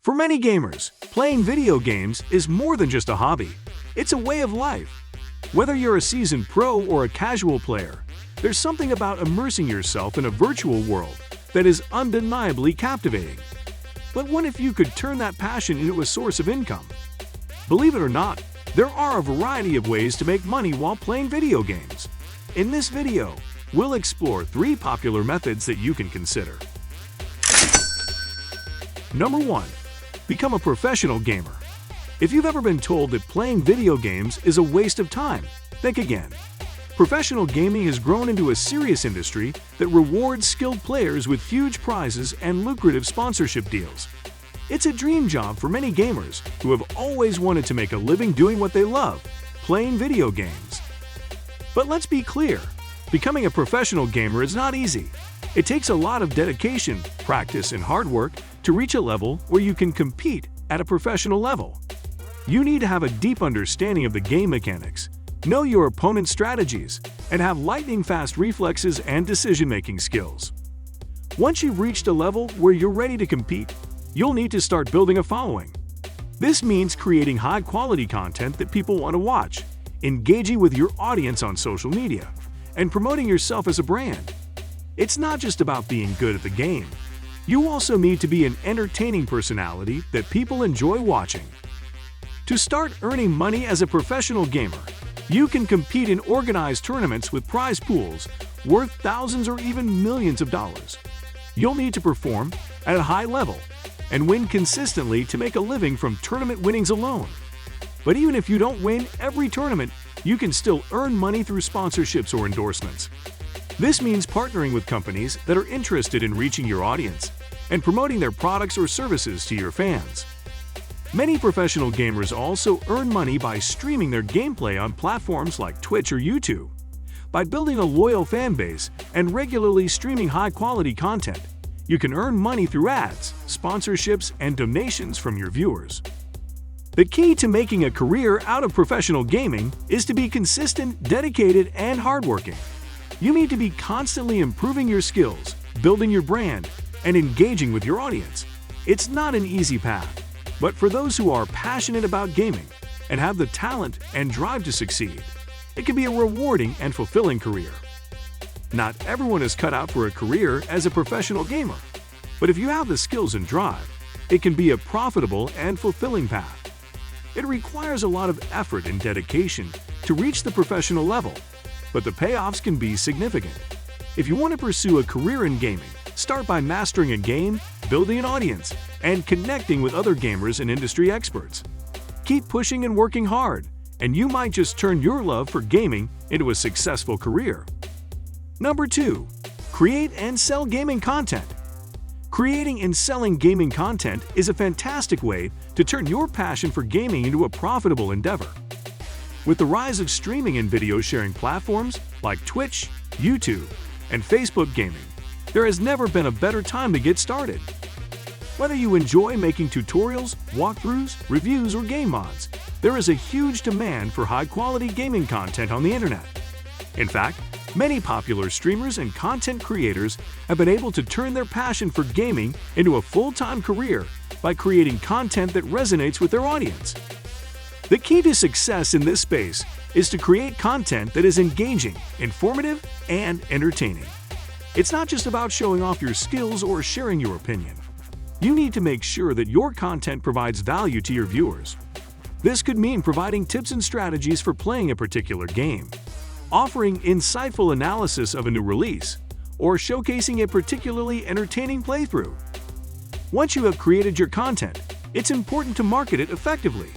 For many gamers, playing video games is more than just a hobby. It's a way of life. Whether you're a seasoned pro or a casual player, there's something about immersing yourself in a virtual world that is undeniably captivating. But what if you could turn that passion into a source of income? Believe it or not, there are a variety of ways to make money while playing video games. In this video, we'll explore 3 popular methods that you can consider. Number 1. Become a professional gamer. If you've ever been told that playing video games is a waste of time, think again. Professional gaming has grown into a serious industry that rewards skilled players with huge prizes and lucrative sponsorship deals. It's a dream job for many gamers who have always wanted to make a living doing what they love, playing video games. But let's be clear, becoming a professional gamer is not easy. It takes a lot of dedication, practice, and hard work to reach a level where you can compete at a professional level. You need to have a deep understanding of the game mechanics, know your opponent's strategies, and have lightning-fast reflexes and decision-making skills. Once you've reached a level where you're ready to compete, you'll need to start building a following. This means creating high-quality content that people want to watch, engaging with your audience on social media, and promoting yourself as a brand. It's not just about being good at the game. You also need to be an entertaining personality that people enjoy watching. To start earning money as a professional gamer, you can compete in organized tournaments with prize pools worth thousands or even millions of dollars. You'll need to perform at a high level and win consistently to make a living from tournament winnings alone. But even if you don't win every tournament, you can still earn money through sponsorships or endorsements. This means partnering with companies that are interested in reaching your audience and promoting their products or services to your fans. Many professional gamers also earn money by streaming their gameplay on platforms like Twitch or YouTube. By building a loyal fan base and regularly streaming high-quality content, you can earn money through ads, sponsorships, and donations from your viewers. The key to making a career out of professional gaming is to be consistent, dedicated, and hardworking. You need to be constantly improving your skills, building your brand, and engaging with your audience. It's not an easy path, but for those who are passionate about gaming and have the talent and drive to succeed, it can be a rewarding and fulfilling career. Not everyone is cut out for a career as a professional gamer, but if you have the skills and drive, it can be a profitable and fulfilling path. It requires a lot of effort and dedication to reach the professional level, but the payoffs can be significant. If you want to pursue a career in gaming, start by mastering a game, building an audience, and connecting with other gamers and industry experts. Keep pushing and working hard, and you might just turn your love for gaming into a successful career. Number 2. Create and sell gaming content. Creating and selling gaming content is a fantastic way to turn your passion for gaming into a profitable endeavor. With the rise of streaming and video sharing platforms like Twitch, YouTube, and Facebook gaming, there has never been a better time to get started. Whether you enjoy making tutorials, walkthroughs, reviews, or game mods, there is a huge demand for high-quality gaming content on the internet. In fact, many popular streamers and content creators have been able to turn their passion for gaming into a full-time career by creating content that resonates with their audience. The key to success in this space is to create content that is engaging, informative, and entertaining. It's not just about showing off your skills or sharing your opinion. You need to make sure that your content provides value to your viewers. This could mean providing tips and strategies for playing a particular game, offering insightful analysis of a new release, or showcasing a particularly entertaining playthrough. Once you have created your content, it's important to market it effectively.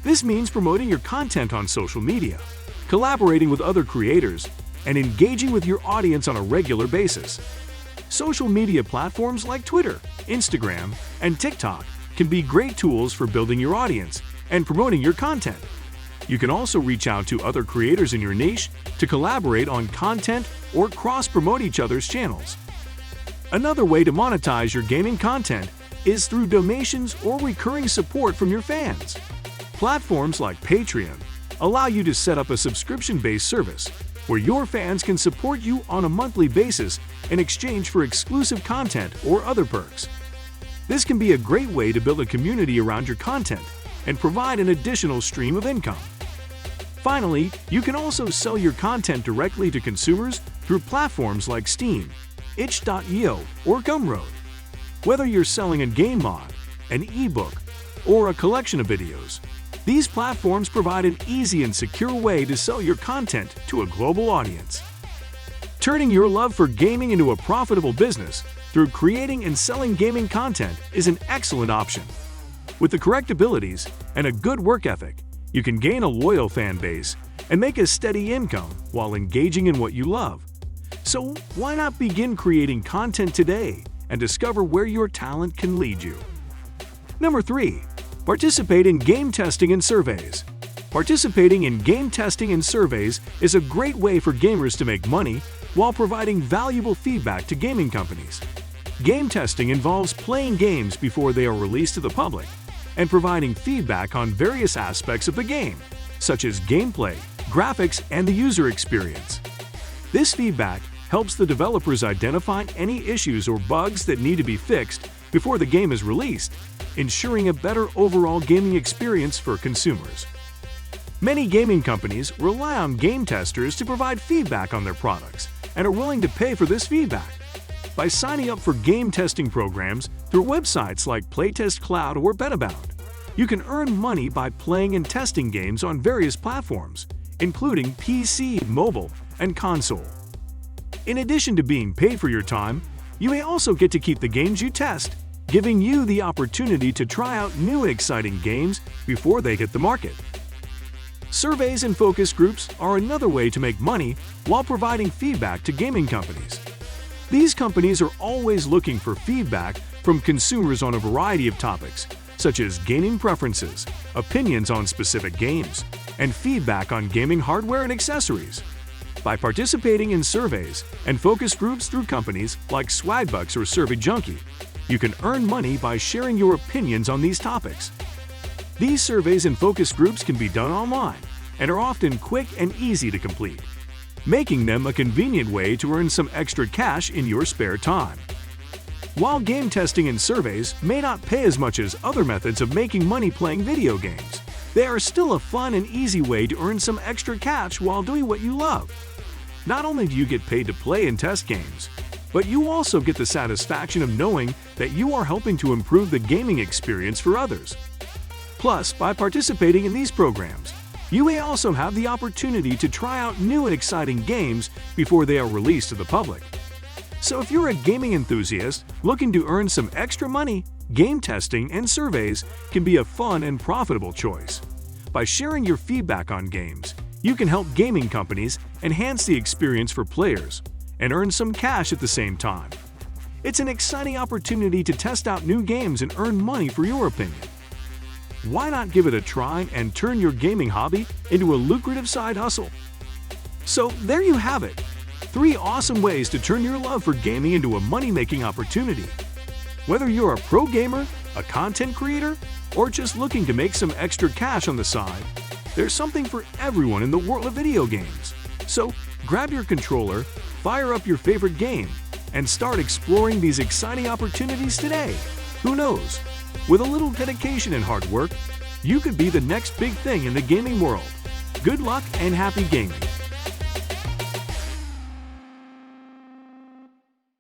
This means promoting your content on social media, collaborating with other creators, and engaging with your audience on a regular basis. Social media platforms like Twitter, Instagram, and TikTok can be great tools for building your audience and promoting your content. You can also reach out to other creators in your niche to collaborate on content or cross-promote each other's channels. Another way to monetize your gaming content is through donations or recurring support from your fans. Platforms like Patreon allow you to set up a subscription-based service where your fans can support you on a monthly basis in exchange for exclusive content or other perks. This can be a great way to build a community around your content and provide an additional stream of income. Finally, you can also sell your content directly to consumers through platforms like Steam, itch.io, or Gumroad. Whether you're selling a game mod, an ebook, or a collection of videos, these platforms provide an easy and secure way to sell your content to a global audience. Turning your love for gaming into a profitable business through creating and selling gaming content is an excellent option. With the correct abilities and a good work ethic, you can gain a loyal fan base and make a steady income while engaging in what you love. So why not begin creating content today and discover where your talent can lead you? Number 3. Participate in game testing and surveys. Participating in game testing and surveys is a great way for gamers to make money while providing valuable feedback to gaming companies. Game testing involves playing games before they are released to the public and providing feedback on various aspects of the game, such as gameplay, graphics, and the user experience. This feedback helps the developers identify any issues or bugs that need to be fixed before the game is released, ensuring a better overall gaming experience for consumers. Many gaming companies rely on game testers to provide feedback on their products and are willing to pay for this feedback. By signing up for game testing programs through websites like Playtest Cloud or Betabound, you can earn money by playing and testing games on various platforms, including PC, mobile, and console. In addition to being paid for your time, you may also get to keep the games you test, giving you the opportunity to try out new exciting games before they hit the market. Surveys and focus groups are another way to make money while providing feedback to gaming companies. These companies are always looking for feedback from consumers on a variety of topics, such as gaming preferences, opinions on specific games, and feedback on gaming hardware and accessories. By participating in surveys and focus groups through companies like Swagbucks or SurveyJunkie, you can earn money by sharing your opinions on these topics. These surveys and focus groups can be done online and are often quick and easy to complete, making them a convenient way to earn some extra cash in your spare time. While game testing and surveys may not pay as much as other methods of making money playing video games, they are still a fun and easy way to earn some extra cash while doing what you love. Not only do you get paid to play and test games, but you also get the satisfaction of knowing that you are helping to improve the gaming experience for others. Plus, by participating in these programs, you may also have the opportunity to try out new and exciting games before they are released to the public. So if you're a gaming enthusiast looking to earn some extra money, game testing and surveys can be a fun and profitable choice. By sharing your feedback on games, you can help gaming companies enhance the experience for players and earn some cash at the same time. It's an exciting opportunity to test out new games and earn money for your opinion. Why not give it a try and turn your gaming hobby into a lucrative side hustle? So there you have it, 3 awesome ways to turn your love for gaming into a money-making opportunity. Whether you're a pro gamer, a content creator, or just looking to make some extra cash on the side, there's something for everyone in the world of video games. So grab your controller, fire up your favorite game, and start exploring these exciting opportunities today. Who knows? With a little dedication and hard work, you could be the next big thing in the gaming world. Good luck and happy gaming!